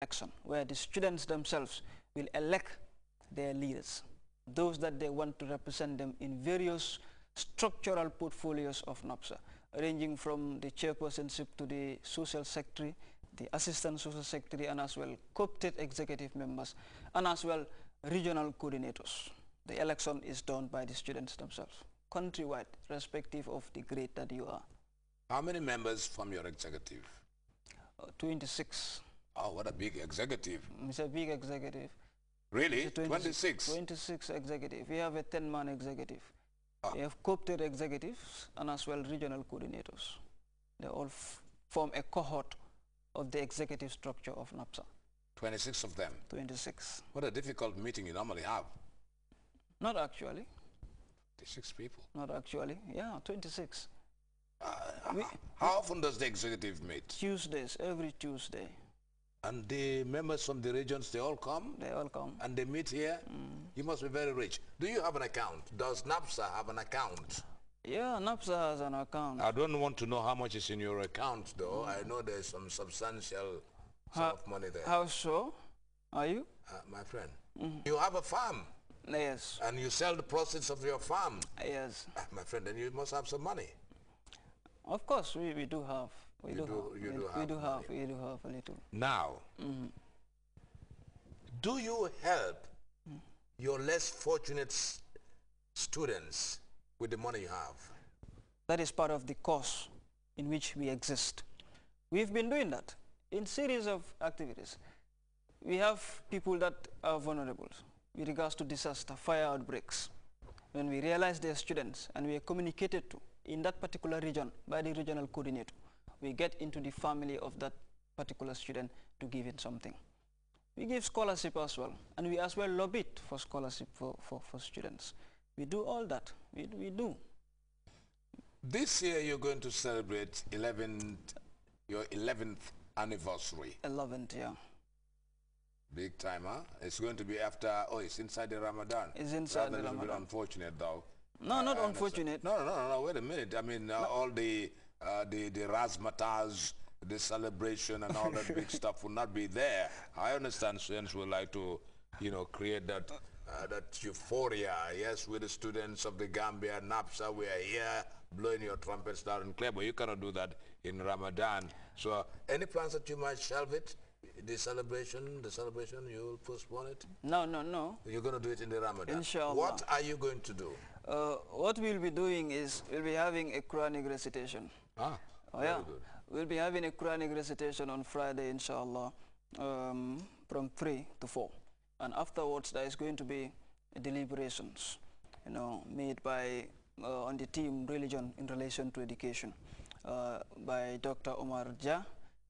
election, where the students themselves will elect their leaders, those that they want to represent them in various structural portfolios of NAPSA, ranging from the chairpersonship to the social secretary, the assistant social secretary, and as well co-opted executive members, and as well regional coordinators. The election is done by the students themselves, countrywide, respective of the grade that you are. How many members from your executive? 26. Oh, what a big executive. It's a big executive. Really? 26? 26 executive. We have a 10-man executive. Ah. We have co-opted executives and as well regional coordinators. They all form a cohort of the executive structure of NAPSA. 26 of them? 26. What a difficult meeting you normally have. Not actually. 26 people? Not actually. Yeah, 26. How often does the executive meet? Tuesdays, every Tuesday. And the members from the regions, they all come? They all come. And they meet here? You must be very rich. Do you have an account? Does NAPSA have an account? Yeah, NAPSA has an account. I don't want to know how much is in your account, though. I know there's some substantial sum of money there. How so? Are you? My friend, you have a farm. Yes. And you sell the proceeds of your farm. Yes. My friend, then you must have some money. Of course, we do have. We do have a little. Now, do you help your less fortunate students with the money you have? That is part of the cause in which we exist. We've been doing that in series of activities. We have people that are vulnerable with regards to disaster, fire outbreaks. When we realize they're students and we are communicated to in that particular region by the regional coordinator, we get into the family of that particular student to give him something. We give scholarship as well, and we as well lobby for scholarship for students. We do all that. We do. This year you're going to celebrate your 11th anniversary. 11th, yeah. Big time, huh? It's going to be after, oh, it's inside the Ramadan. It's inside the Ramadan. Ramadan. A bit unfortunate, though. No, not unfortunate. No, wait a minute. I mean, all the razzmatazz, the celebration and all that big stuff will not be there. I understand students would like to, you know, create that that euphoria. Yes, with the students of the Gambia, NAPSA, we are here blowing your trumpets loud and clear, but you cannot do that in Ramadan. So any plans that you might shelve it? The celebration, you will postpone it? No. You're going to do it in the Ramadan? Inshallah. What are you going to do? What we'll be doing is we'll be having a Quranic recitation. Ah, very good. We'll be having a Quranic recitation on Friday, inshallah, from 3 to 4. And afterwards, there is going to be deliberations, you know, made by, on the team religion in relation to education, by Dr. Omar Jah,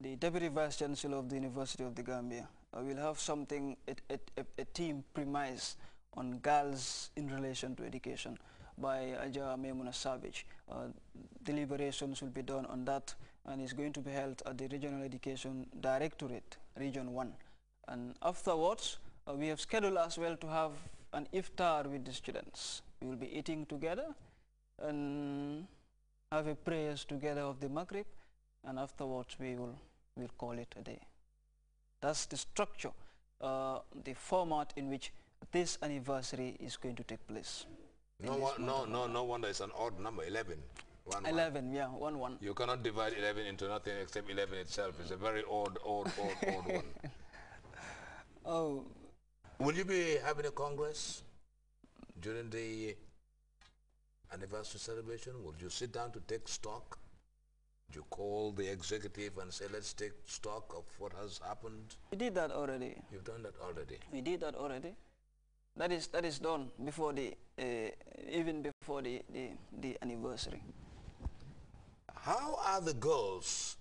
the Deputy Vice Chancellor of the University of the Gambia. We'll have something, a team premise on girls in relation to education by Aja Maimuna Savage. Deliberations will be done on that, and it's going to be held at the Regional Education Directorate, Region 1. And afterwards, we have scheduled as well to have an iftar with the students. We will be eating together and have a prayers together of the Maghrib, and afterwards we'll call it a day. That's the structure, the format in which this anniversary is going to take place. No wonder it's an odd number, 11. 11, yeah, 1. You cannot divide 11 into nothing except 11 itself. It's a very odd one. Oh. Will you be having a congress during the anniversary celebration? Will you sit down to take stock? Do you call the executive and say, let's take stock of what has happened? We did that already. You've done that already? We did that already. That is done before the, even before the anniversary. How are the girls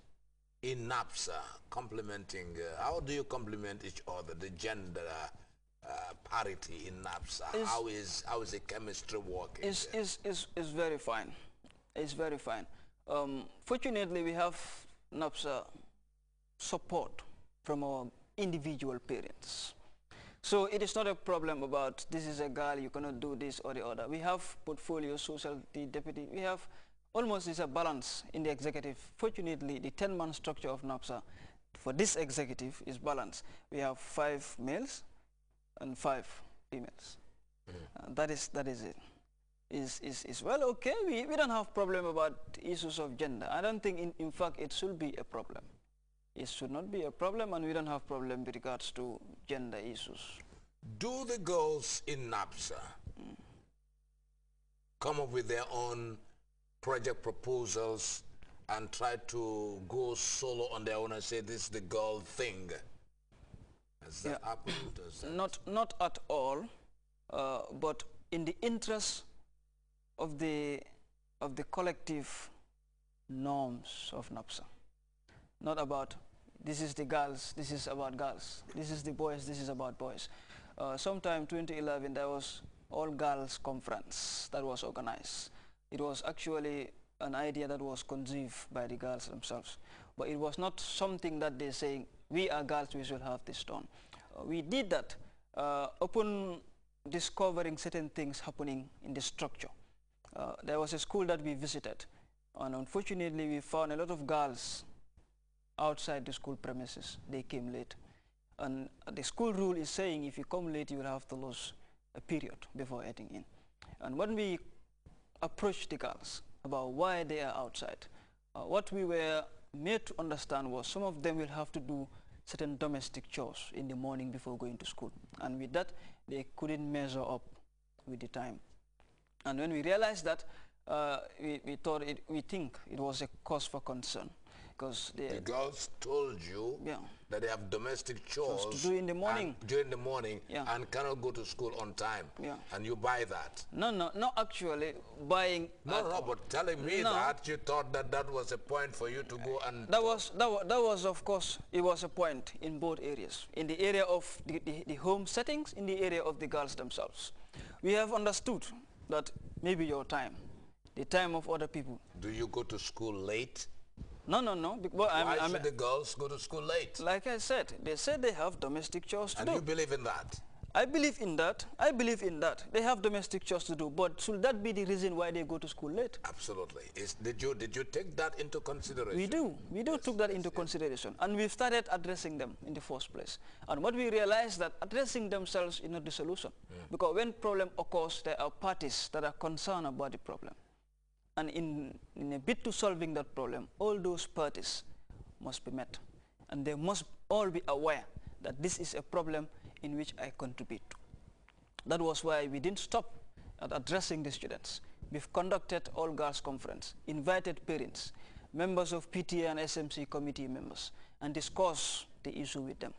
in NAPSA complementing, how do you complement each other, the gender parity in NAPSA? How is the chemistry working? It's very fine. It's very fine. Fortunately, we have NAPSA support from our individual parents. So it is not a problem about this is a girl, you cannot do this or the other. We have portfolio, social, the deputy. We have almost is a balance in the executive. Fortunately, the 10-man structure of NAPSA, for this executive is balanced. We have 5 males and 5 females. That is it. Is well, okay. We don't have problem about issues of gender. I don't think in fact it should be a problem. It should not be a problem, and we don't have problem with regards to gender issues. Do the girls in NAPSA come up with their own project proposals and try to go solo on their own and say this is the girl thing? Has that happened? Not at all, but in the interest of the collective norms of NAPSA. Not about this is the girls, this is about girls, this is the boys, this is about boys. Sometime 2011 there was all girls conference that was organized. It was actually an idea that was conceived by the girls themselves, but it was not something that they saying we are girls, we should have this done. We did that upon discovering certain things happening in the structure. There was a school that we visited, and unfortunately we found a lot of girls outside the school premises. They came late, and the school rule is saying if you come late you will have to lose a period before heading in. And when we approached the girls about why they are outside, what we were made to understand was some of them will have to do certain domestic chores in the morning before going to school, and with that they couldn't measure up with the time. And when we realized that, we think it was a cause for concern, because the girls told you that they have domestic chores to do in the morning, during the morning, and cannot go to school on time, and you buy that. No, not actually buying. No, but telling me that you thought that that was a point for you to go and. That was of course, it was a point in both areas, in the area of the home settings, in the area of the girls themselves. We have understood that maybe your time, the time of other people. Do you go to school late? No. Why should the girls go to school late? Like I said, they said they have domestic chores to do. And you believe in that? I believe in that. I believe in that. They have domestic chores to do, but should that be the reason why they go to school late? Absolutely. Did you take that into consideration? We do. We do took that into consideration, and we've started addressing them in the first place. And what we realized that addressing themselves is not the solution, because when problem occurs, there are parties that are concerned about the problem. And in a bid to solving that problem, all those parties must be met. And they must all be aware that this is a problem in which I contribute to. That was why we didn't stop at addressing the students. We've conducted all girls conference, invited parents, members of PTA and SMC committee members, and discussed the issue with them.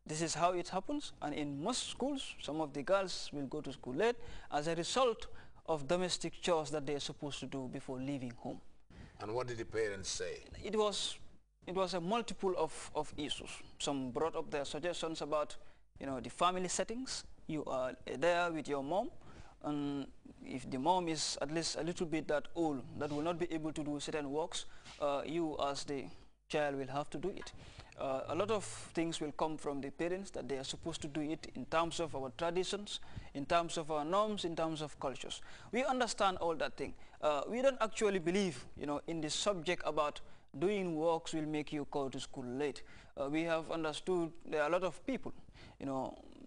This is how it happens, and in most schools, some of the girls will go to school late as a result of domestic chores that they are supposed to do before leaving home. And what did the parents say? It was a multiple of issues. Some brought up their suggestions about, the family settings. You are there with your mom, and if the mom is at least a little bit that old, that will not be able to do certain works, you as the child will have to do it. A lot of things will come from the parents that they are supposed to do it in terms of our traditions, in terms of our norms, in terms of cultures. We understand all that thing. We don't actually believe, in the subject about doing works will make you go to school late. We have understood there are a lot of people,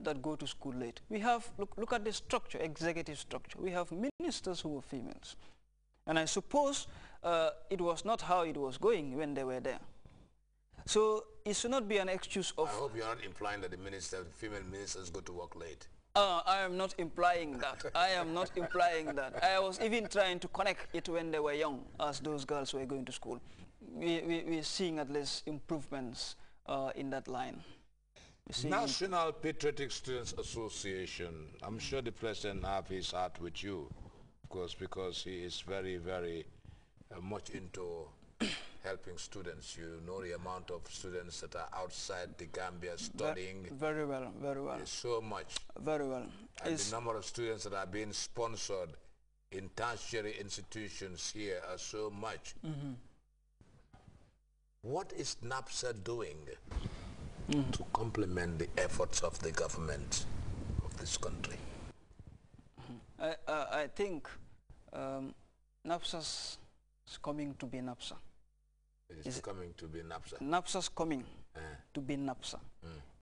that go to school late. We have, look at the structure, executive structure. We have ministers who are females. And I suppose it was not how it was going when they were there. So it should not be an excuse of... I hope you're not implying that the female ministers go to work late. I am not implying that. I am not implying that. I was even trying to connect it when they were young, as those girls were going to school. We're seeing at least improvements in that line. National Patriotic Students Association, I'm sure the president have his heart with you, of course, because he is very, very much into helping students. You know the amount of students that are outside the Gambia studying. Very well, very well. There's so much. Very well. And the number of students that are being sponsored in tertiary institutions here are so much. What is NAPSA doing to complement the efforts of the government of this country? I think NAPSA's is coming to be NAPSA. It's coming to be NAPSA. NAPSA's coming to be NAPSA.